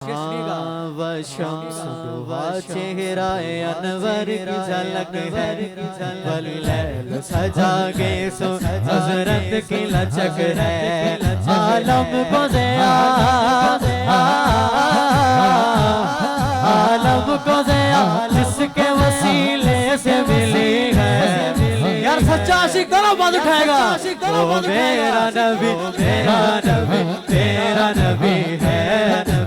शम्स हुआ चेहराए अनवर की झलक है, वल्लैल सजा के सो हज़रत की लचक है। आलम को ज़िया आलम को ज़िया जिसके वसीले से मिली है। यार सच्चा आशिक दोनों बात उठाएगा। ओ मेरा नबी मेरा नबी तेरा नबी है,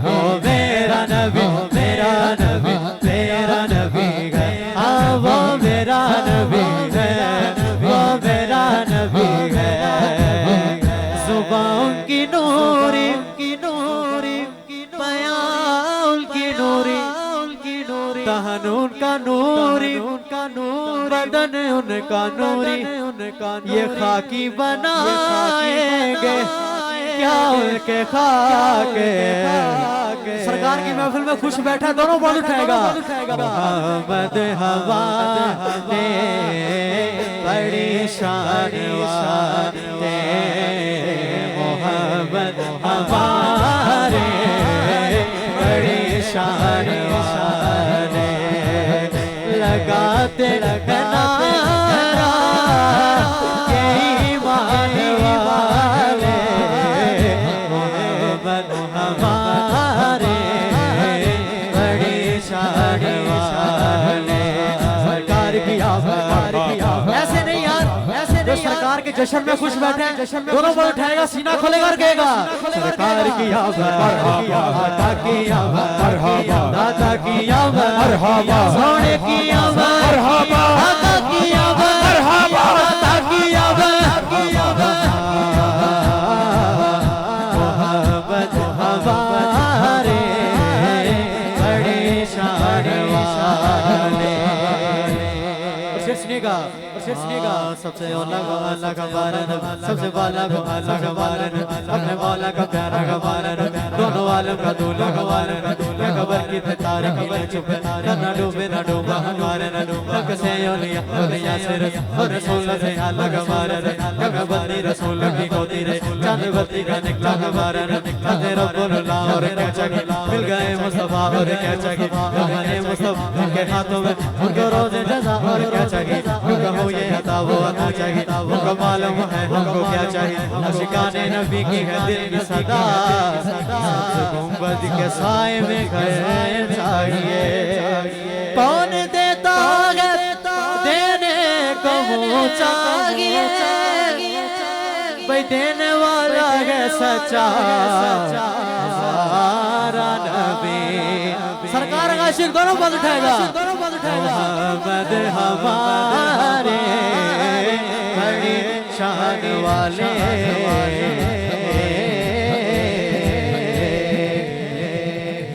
ओ मेरा नबी मेरा नबी तेरा नबी है। हाँ वो मेरा नबी है, वो मेरा नबी है। ज़ुबान की नूरी बयान की नूरी तहनून का नूरी बदन उनका नूरी, ये खाकी बनाएंगे क्या उनके खाके। सरकार की महफिल में खुश बैठा दोनों बाल उठाएगा। मोहम्मद हवा ने बड़ी शान वाले, मोहम्मद हमारे बड़ी शान वाले। लगाते नारा के ईमान वाले, मोहम्मद हमारे बड़ी शान वाले। सरकार की आवाज़ ऐसे नहीं यार, ऐसे नहीं। सरकार के जश्न में खुश बैठे हैं, दोनों बार उठाएगा, सीना खोलेगा और कहेगा सरकार की आवाज़, दाता की आवाज़, दाता की आवाज़, सोने की आवाज़, दाता की आवाज़, दाता की आवाज़। मोहम्मद हमारे बड़े शान वाले। सुनिएगा सबसे अल्लाह का बारन, सबसे वाला का अल्लाह का बारन, अपने मौला का प्यारा का बारन, दोनों आलम का दूल्हा का बारन। कबर की तारीख में चुप न डूबे न डूबा हमारे न डूबा कसे ओलिया से रसूल से अल्लाह का बारन। बंदी रसूल की होती रे चांद बत्ती का निकला का बारन। चांद रब्बुल्लाह और क्या चाहिए मिल गए मुस्तफा और क्या चाहिए मैंने मुस्तफा उनके हाथों में उनको रोज़ जज़ा और क्या चाहिए उनको हो ये अता वो अता चाहिए उनको मालूम है उनको क्या चाहिए। आशिकाने नबी की है दिल की सदा, गुंबद के साए में घर चाहिए। कौन देता है देने को मुँह चाहिए, भाई देने वाला है सच्चा नबी। सरकार का आशिक दोनों बात उठाएगा। मोहम्मद हमारे बड़ी शान वाले।